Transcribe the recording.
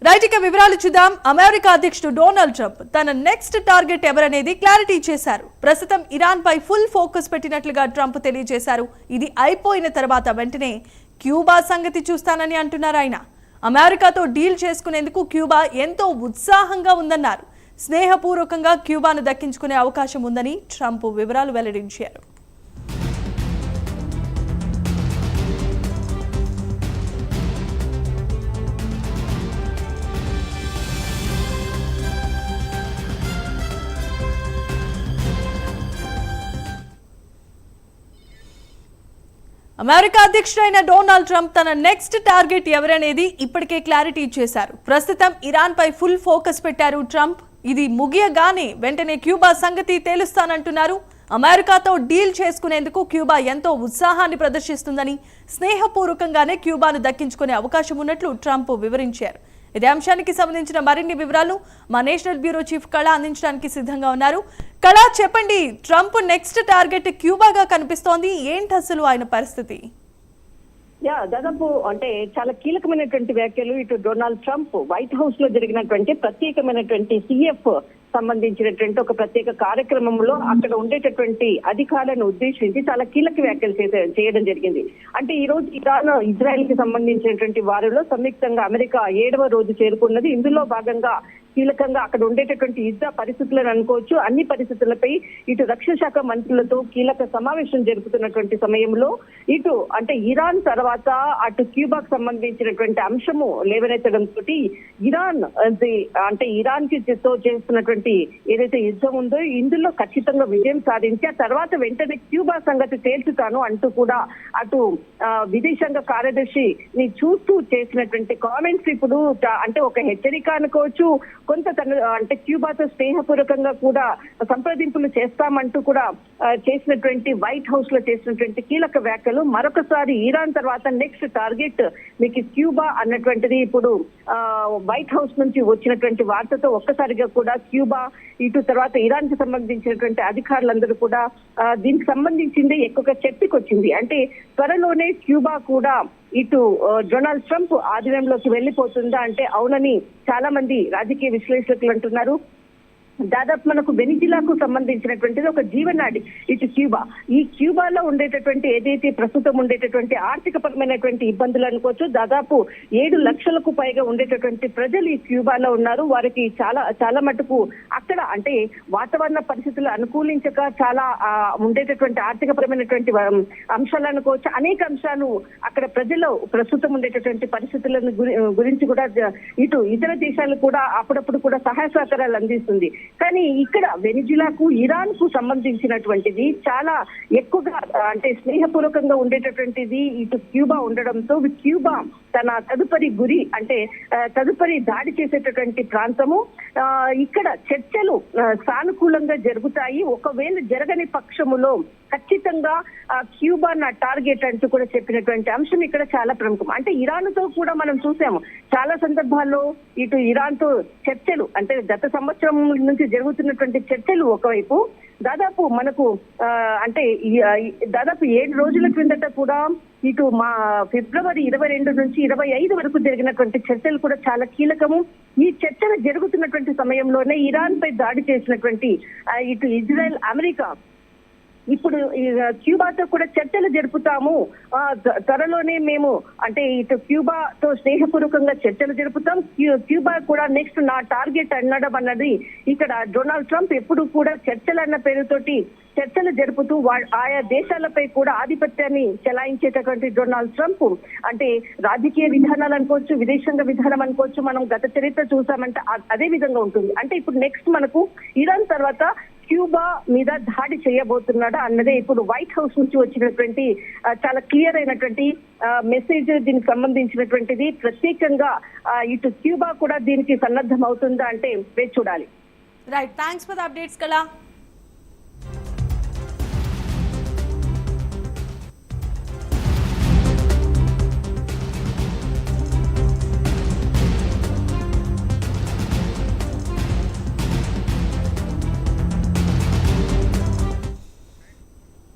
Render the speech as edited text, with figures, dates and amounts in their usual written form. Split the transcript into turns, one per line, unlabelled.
Right, ఇక వివరాలు చూద్దాం. అమెరికా అధ్యక్షుడు డొనాల్డ్ ట్రంప్ తన నెక్స్ట్ టార్గెట్ ఎవరనేది క్లారిటీ చేశారు. ప్రస్తుతం ఇరాన్ పై ఫుల్ ఫోకస్ పెట్టినట్లుగా ట్రంప్ తెలియజేశారు. ఇది అయిపోయిన తర్వాత వెంటనే క్యూబా సంగతి చూస్తానని అంటున్నారు ఆయన. అమెరికాతో డీల్ చేసుకునేందుకు క్యూబా ఎంతో ఉత్సాహంగా ఉందన్నారు. స్నేహపూర్వకంగా క్యూబాను దక్కించుకునే అవకాశం ఉందని ట్రంప్ వివరాలు వెల్లడించారు. అమెరికా అధ్యక్షుడైన డొనాల్డ్ ట్రంప్ తన నెక్స్ట్ టార్గెట్ ఎవరనేది ఇప్పటికే క్లారిటీ ఇచ్చేశారు. ప్రస్తుతం ఇరాన్ పై ఫుల్ ఫోకస్ పెట్టారు ట్రంప్. ఇది ముగియగానే వెంటనే క్యూబా సంగతి తేలుస్తానంటున్నారు. అమెరికాతో డీల్ చేసుకునేందుకు క్యూబా ఎంతో ఉత్సాహాన్ని ప్రదర్శిస్తుందని, స్నేహపూర్వకంగానే క్యూబాను దక్కించుకునే అవకాశం ఉన్నట్లు ట్రంప్ వివరించారు. ఇదే అంశానికి సంబంధించిన మరిన్ని వివరాలు మా నేషనల్ బ్యూరో చీఫ్ కళ అందించడానికి సిద్ధంగా ఉన్నారు. కళ, చెప్పండి, ట్రంప్ నెక్స్ట్ టార్గెట్ క్యూబాగా కనిపిస్తోంది. ఏంటి అసలు ఆయన పరిస్థితి?
దాదాపు అంటే చాలా కీలకమైనటువంటి వ్యాఖ్యలు ఇటు డొనాల్డ్ ట్రంప్ వైట్ హౌస్ లో జరిగినటువంటి ప్రత్యేకమైనటువంటి సిఎఫ్ సంబంధించినటువంటి ఒక ప్రత్యేక కార్యక్రమంలో అక్కడ ఉండేటటువంటి అధికారులను ఉద్దేశించి చాలా కీలక వ్యాఖ్యలు చేయడం జరిగింది. అంటే ఈ రోజు ఇరాన్ ఇజ్రాయెల్ కి సంబంధించినటువంటి వారిలో సంయుక్తంగా అమెరికా 7వ రోజు చేరుకున్నది. ఇందులో భాగంగా కీలకంగా అక్కడ ఉండేటటువంటి యుద్ధ పరిస్థితులను అనుకోవచ్చు. అన్ని పరిస్థితులపై ఇటు రక్షణ శాఖ మంత్రులతో కీలక సమావేశం జరుపుతున్నటువంటి సమయంలో ఇటు అంటే ఇరాన్ తర్వాత అటు క్యూబాకు సంబంధించినటువంటి అంశము లేవనెత్తడంతో ఇరాన్ అంటే ఇరాన్ కి చేస్తున్నటువంటి ఏదైతే యుద్ధం ఉందో ఇందులో ఖచ్చితంగా విజయం సాధించి ఆ తర్వాత వెంటనే క్యూబా సంగతి తేల్చుతాను అంటూ కూడా అటు విదేశాంగ కార్యదర్శి ని చూస్తూ చేసినటువంటి కామెంట్స్ ఇప్పుడు అంటే ఒక హెచ్చరిక అనుకోవచ్చు. కొంత అంటే క్యూబాతో స్నేహపూర్వకంగా కూడా సంప్రదింపులు చేస్తామంటూ కూడా చేసినటువంటి వైట్ హౌస్ లో చేసినటువంటి కీలక వ్యాఖ్యలు. మరొకసారి ఇరాన్ తర్వాత నెక్స్ట్ టార్గెట్ మీకు క్యూబా అన్నటువంటిది ఇప్పుడు వైట్ హౌస్ నుంచి వచ్చినటువంటి వార్తతో ఒక్కసారిగా కూడా క్యూబా ఇటు తర్వాత ఇరాన్ కి సంబంధించినటువంటి అధికారులందరూ కూడా దీనికి సంబంధించింది ఎక్కువగా చర్చకు వచ్చింది. అంటే త్వరలోనే క్యూబా కూడా ఇటు డొనాల్డ్ ట్రంప్ ఆధీనంలోకి వెళ్లిపోతుందా అంటే అవునని చాలా మంది రాజకీయ విశ్లేషకులు అంటున్నారు. దాదాపు మనకు వెనిజులాకు సంబంధించినటువంటిది ఒక జీవనాడి ఇటు క్యూబా. ఈ క్యూబాలో ఉండేటటువంటి ఏదైతే ప్రస్తుతం ఉండేటటువంటి ఆర్థిక పరమైనటువంటి ఇబ్బందులు అనుకోవచ్చు. దాదాపు 7 లక్షలకు పైగా ఉండేటటువంటి ప్రజలు ఈ క్యూబాలో ఉన్నారు. వారికి చాలా మటుకు అక్కడ అంటే వాతావరణ పరిస్థితులు అనుకూలించక చాలా ఉండేటటువంటి ఆర్థిక పరమైనటువంటి అంశాలు అనుకోవచ్చు. అనేక అంశాలు అక్కడ ప్రజలు ప్రస్తుతం ఉండేటటువంటి పరిస్థితులను గురించి కూడా ఇటు ఇతర దేశాలు కూడా అప్పుడప్పుడు కూడా సహాయ సహకారాలు అందిస్తుంది. కానీ ఇక్కడ వెనిజులాకు ఇరాన్ కు సంబంధించినటువంటిది చాలా ఎక్కువగా అంటే స్నేహపూర్వకంగా ఉండేటటువంటిది ఇటు క్యూబా ఉండడంతో క్యూబా తన తదుపరి గురి అంటే తదుపరి దాడి చేసేటటువంటి ప్రాంతము ఇక్కడ చర్చలు సానుకూలంగా జరుగుతాయి. ఒకవేళ జరగని పక్షములో ఖచ్చితంగా క్యూబా నా టార్గెట్ అంటూ కూడా చెప్పినటువంటి అంశం ఇక్కడ చాలా ప్రముఖం. అంటే ఇరాన్ తో కూడా మనం చూసాము చాలా సందర్భాల్లో ఇటు ఇరాన్ తో చర్చలు అంటే గత సంవత్సరం నుంచి జరుగుతున్నటువంటి చర్చలు ఒకవైపు దాదాపు మనకు అంటే దాదాపు 7 రోజుల క్రిందట కూడా ఇటు మా ఫిబ్రవరి 22 నుంచి 25 వరకు జరిగినటువంటి చర్చలు కూడా చాలా కీలకము. ఈ చర్చలు జరుగుతున్నటువంటి సమయంలోనే ఇరాన్ పై దాడి చేసినటువంటి ఇటు ఇజ్రాయెల్ అమెరికా ఇప్పుడు క్యూబాతో కూడా చర్చలు జరుపుతాము, త్వరలోనే మేము అంటే ఇటు క్యూబాతో స్నేహపూర్వకంగా చర్చలు జరుపుతాం, క్యూబా కూడా నెక్స్ట్ నా టార్గెట్ అనడం అన్నది ఇక్కడ డొనాల్డ్ ట్రంప్ ఎప్పుడు కూడా చర్చలు అన్న పేరుతోటి చర్చలు జరుపుతూ ఆయా దేశాలపై కూడా ఆధిపత్యాన్ని చెలాయించేటటువంటి డొనాల్డ్ ట్రంప్ అంటే రాజకీయ విధానాలు అనుకోవచ్చు, విదేశాంగ విధానం అనుకోవచ్చు, మనం గత చరిత్ర చూసామంటే అదే విధంగా ఉంటుంది. అంటే ఇప్పుడు నెక్స్ట్ మనకు ఇరాన్ తర్వాత క్యూబా మీద దాడి చేయబోతున్నాడా అన్నదే ఇప్పుడు వైట్ హౌస్ నుంచి వచ్చినటువంటి చాలా క్లియర్ అయినటువంటి మెసేజ్. దీనికి సంబంధించినటువంటిది ప్రత్యేకంగా ఇటు క్యూబా కూడా దీనికి సన్నద్ధం అవుతుందా అంటే వేచి చూడాలి.
Right, thanks for the updates కళ.